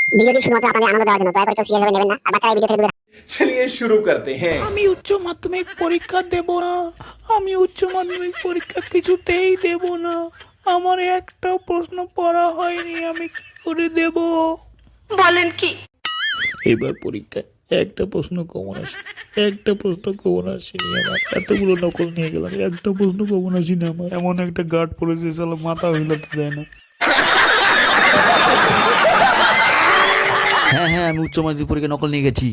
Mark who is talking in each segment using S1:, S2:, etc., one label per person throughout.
S1: ভিডিওটি শুধুমাত্র আপনাদের আনন্দ দেওয়ার জন্য, দয়া করে কেউ সিরিয়াস ভাবে নেবেন না। আর বাচ্চারা এই ভিডিও থেকে দূরে
S2: चलिए शुरू करते हैं।
S3: আমি উচ্চ মাধ্যমিক পরীক্ষা দেব না। আমি উচ্চ মাধ্যমিক পরীক্ষা কিছুতেই দেব না। আমার একটা প্রশ্ন পড়া হয়নি, আমি কি করে দেব?
S4: বলেন কি?
S3: এবার পরীক্ষায় একটা প্রশ্ন কমন আসে, একটা প্রশ্ন কমন আসেনি আমার। এতগুলো নকল নিয়ে গেলাম, একটা প্রশ্ন কমন আসেনি আমার। এমন একটা গার্ড পড়েছে, সালা মাথা হিলাতে দেয় না।
S5: হ্যাঁ আমি উচ্চ মাধ্যমিক পরীক্ষা নকল নিয়ে গেছি।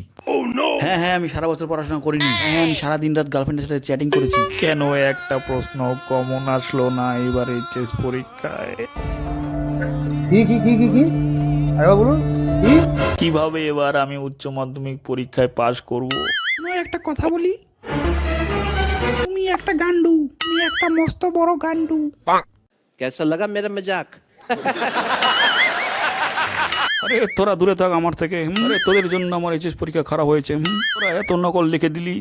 S5: হ্যাঁ আমি সারা বছর পড়াশোনা করিনি। হ্যাঁ আমি সারা দিন রাত গার্লফ্রেন্ডের সাথে চ্যাটিং করেছি।
S3: কেন একটা প্রশ্ন কমন আসলো না এবার এইচএস পরীক্ষায়? কিভাবে এবার আমি উচ্চ মাধ্যমিক পরীক্ষায় পাশ করব? একটা কথা বলি, তুমি একটা গান্ডু, তুমি একটা মস্ত বড় গান্ডু।
S6: कैसा लगा मेरा मजाक?
S5: আরে তোরা দূরে থাক আমার থেকে। আরে তোদের জন্য আমার এইচএস পরীক্ষা খারাপ হয়েছে। তোরা এত নকল লিখে দিলি,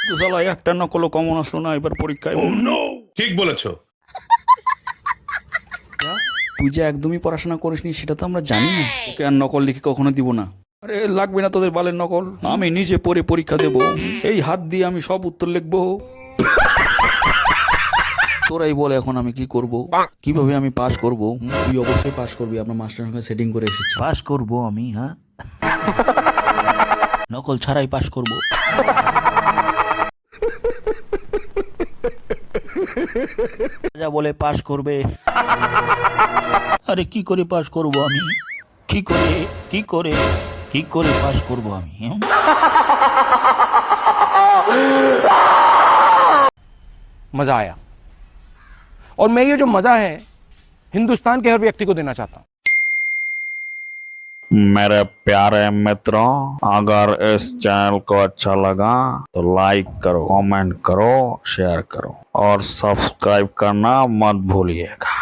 S5: তো শালা একটা নকলও কমন আসলো না এবার পরীক্ষায়।
S2: ঠিক বলেছো।
S5: তুই যে একদমই পড়াশোনা করিসনি সেটা তো আমরা জানি না। ওকে আর নকল লিখে কখনো দিব না। আরে লাগবে না তোদের বালের নকল, আমি নিজে পড়ে পরীক্ষা দেব। এই হাত দিয়ে আমি সব উত্তর লিখবো। তোরাই বল এখন আমি কি করব, কিভাবে আমি পাস করব? তুই অবশ্যই পাস করবি, আপনার মাস্টারের সঙ্গে সেটিং করে এসেছি। পাস করব আমি, হ্যাঁ নকল ছাড়াই পাস করব। যা বলে পাস করবে। আরে কি করে পাস করব আমি? কি করে পাস করব আমি?
S7: मजा आया और मैं ये जो मजा है हिंदुस्तान के हर व्यक्ति को देना चाहता हूं।
S8: मेरे प्यारे मित्रों, अगर इस चैनल को अच्छा लगा तो लाइक करो, कमेंट करो, शेयर करो और सब्सक्राइब करना मत भूलिएगा।